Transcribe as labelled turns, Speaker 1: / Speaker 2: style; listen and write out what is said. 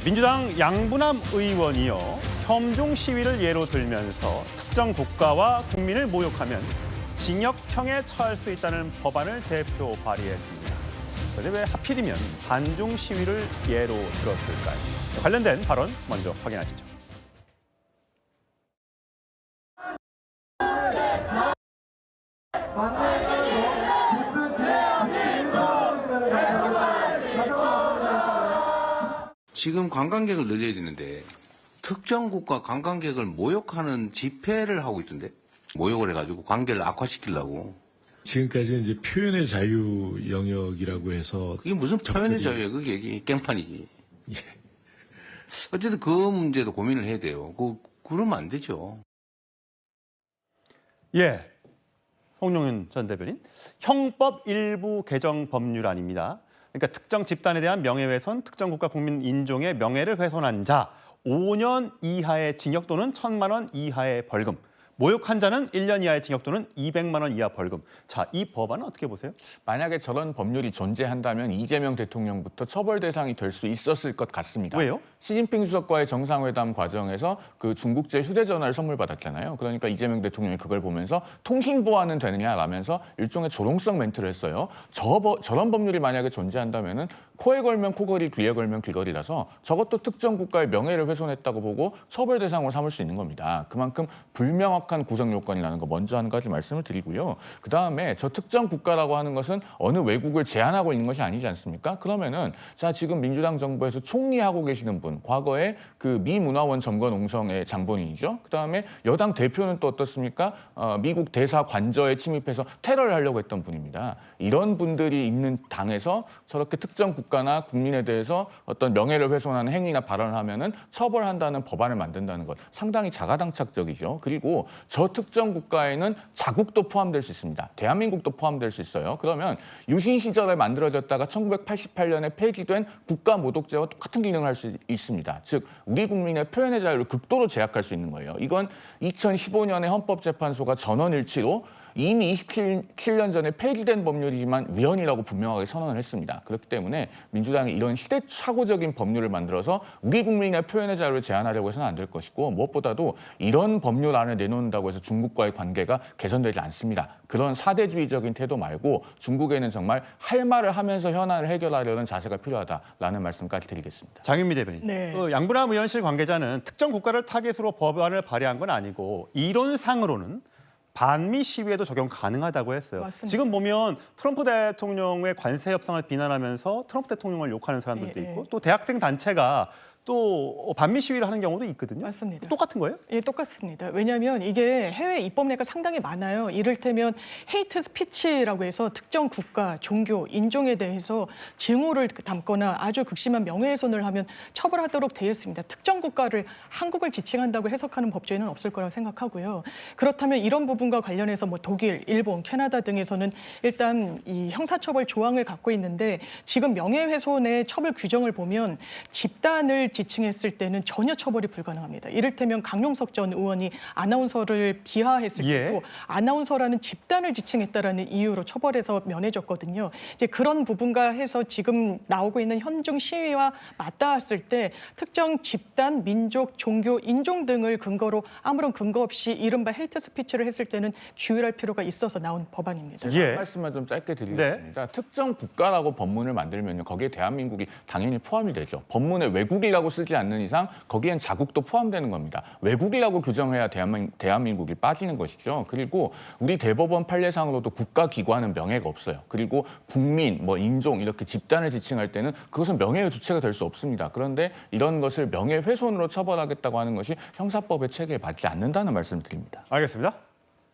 Speaker 1: 민주당 양부남 의원이요. 혐중 시위를 예로 들면서 특정 국가와 국민을 모욕하면 징역형에 처할 수 있다는 법안을 대표 발의했습니다. 그런데 왜 하필이면 반중 시위를 예로 들었을까요? 관련된 발언 먼저 확인하시죠.
Speaker 2: 지금 관광객을 늘려야 되는데 특정 국가 관광객을 모욕하는 집회를 하고 있던데, 모욕을 해가지고 관계를 악화시키려고.
Speaker 3: 지금까지 이제 표현의 자유 영역이라고 해서
Speaker 2: 그게 무슨 표현의 자유야? 그게 깽판이지.
Speaker 3: 예.
Speaker 2: 어쨌든 그 문제도 고민을 해야 돼요. 그러면 안 되죠.
Speaker 1: 홍용윤 전 대변인. 형법 일부 개정 법률안입니다. 그러니까 특정 집단에 대한 명예훼손, 특정 국가 국민 인종의 명예를 훼손한 자 5년 이하의 징역 또는 1,000만 원 이하의 벌금. 모욕한 자는 1년 이하의 징역 또는 200만 원 이하 벌금. 자, 이 법안은 어떻게 보세요?
Speaker 4: 만약에 저런 법률이 존재한다면 이재명 대통령부터 처벌 대상이 될 수 있었을 것 같습니다.
Speaker 1: 왜요?
Speaker 4: 시진핑 주석과의 정상회담 과정에서 그 중국제 휴대전화를 선물 받았잖아요. 그러니까 이재명 대통령이 그걸 보면서 통신 보안은 되느냐라면서 일종의 조롱성 멘트를 했어요. 저런 법률이 만약에 존재한다면은 코에 걸면 코걸이, 귀에 걸면 귀걸이라서 저것도 특정 국가의 명예를 훼손했다고 보고 처벌 대상으로 삼을 수 있는 겁니다. 그만큼 불명확한 구성 요건이라는 거 먼저 한 가지 말씀을 드리고요. 그다음에 저 특정 국가라고 하는 것은 어느 외국을 제한하고 있는 것이 아니지 않습니까? 그러면은 자, 지금 민주당 정부에서 총리하고 계시는 분, 과거에 그 미 문화원 점거농성의 장본인이죠. 그다음에 여당 대표는 또 어떻습니까? 미국 대사 관저에 침입해서 테러를 하려고 했던 분입니다. 이런 분들이 있는 당에서 저렇게 특정 국가나 국민에 대해서 어떤 명예를 훼손하는 행위나 발언을 하면은 처벌한다는 법안을 만든다는 것 상당히 자가당착적이죠. 그리고 저 특정 국가에는 자국도 포함될 수 있습니다. 대한민국도 포함될 수 있어요. 그러면 유신 시절에 만들어졌다가 1988년에 폐기된 국가모독죄와 똑같은 기능을 할 수 있습니다. 즉 우리 국민의 표현의 자유를 극도로 제약할 수 있는 거예요. 이건 2015년에 헌법재판소가 전원일치로 이미 27년 전에 폐기된 법률이지만 위헌이라고 분명하게 선언을 했습니다. 그렇기 때문에 민주당이 이런 시대착오적인 법률을 만들어서 우리 국민의 표현의 자유를 제한하려고 해서는 안 될 것이고, 무엇보다도 이런 법률 안에 내놓는다고 해서 중국과의 관계가 개선되지 않습니다. 그런 사대주의적인 태도 말고 중국에는 정말 할 말을 하면서 현안을 해결하려는 자세가 필요하다라는 말씀까지 드리겠습니다.
Speaker 1: 장윤미 대변인.
Speaker 5: 네.
Speaker 1: 양부남 의원실 관계자는 특정 국가를 타겟으로 법안을 발의한 건 아니고 이론상으로는 반미 시위에도 적용 가능하다고 했어요.
Speaker 5: 맞습니다.
Speaker 1: 지금 보면 트럼프 대통령의 관세 협상을 비난하면서 트럼프 대통령을 욕하는 사람들도 있고 또 대학생 단체가 또 반미 시위를 하는 경우도 있거든요.
Speaker 5: 맞습니다.
Speaker 1: 똑같은 거예요?
Speaker 5: 예, 똑같습니다. 왜냐하면 이게 해외 입법례가 상당히 많아요. 이를테면 헤이트 스피치라고 해서 특정 국가, 종교, 인종에 대해서 징후를 담거나 아주 극심한 명예훼손을 하면 처벌하도록 되어 있습니다. 특정 국가를 한국을 지칭한다고 해석하는 법조인은 없을 거라고 생각하고요. 그렇다면 이런 부분과 관련해서 뭐 독일, 일본, 캐나다 등에서는 일단 이 형사처벌 조항을 갖고 있는데 지금 명예훼손의 처벌 규정을 보면 집단을 지칭했을 때는 전혀 처벌이 불가능합니다. 이를테면 강용석 전 의원이 아나운서를 비하했을 때도 아나운서라는 집단을 지칭했다라는 이유로 처벌에서 면해졌거든요. 이제 그런 부분과 해서 지금 나오고 있는 현중 시위와 맞닿았을 때 특정 집단, 민족, 종교, 인종 등을 근거로 아무런 근거 없이 이른바 헤이트 스피치를 했을 때는 규율할 필요가 있어서 나온 법안입니다.
Speaker 4: 한 말씀만 좀 짧게 드리겠습니다. 특정 국가라고 법문을 만들면요, 거기에 대한민국이 당연히 포함이 되죠. 법문에 외국이라고 쓰지 않는 이상 거기엔 자국도 포함되는 겁니다. 외국이라고 규정해야 대한민국이 빠지는 것이죠. 그리고 우리 대법원 판례상으로도 국가기관은 명예가 없어요. 그리고 국민, 인종 이렇게 집단을 지칭할 때는 그것은 명예의 주체가 될 수 없습니다. 그런데 이런 것을 명예훼손으로 처벌하겠다고 하는 것이 형사법의 체계에 맞지 않는다는 말씀을 드립니다.
Speaker 1: 알겠습니다.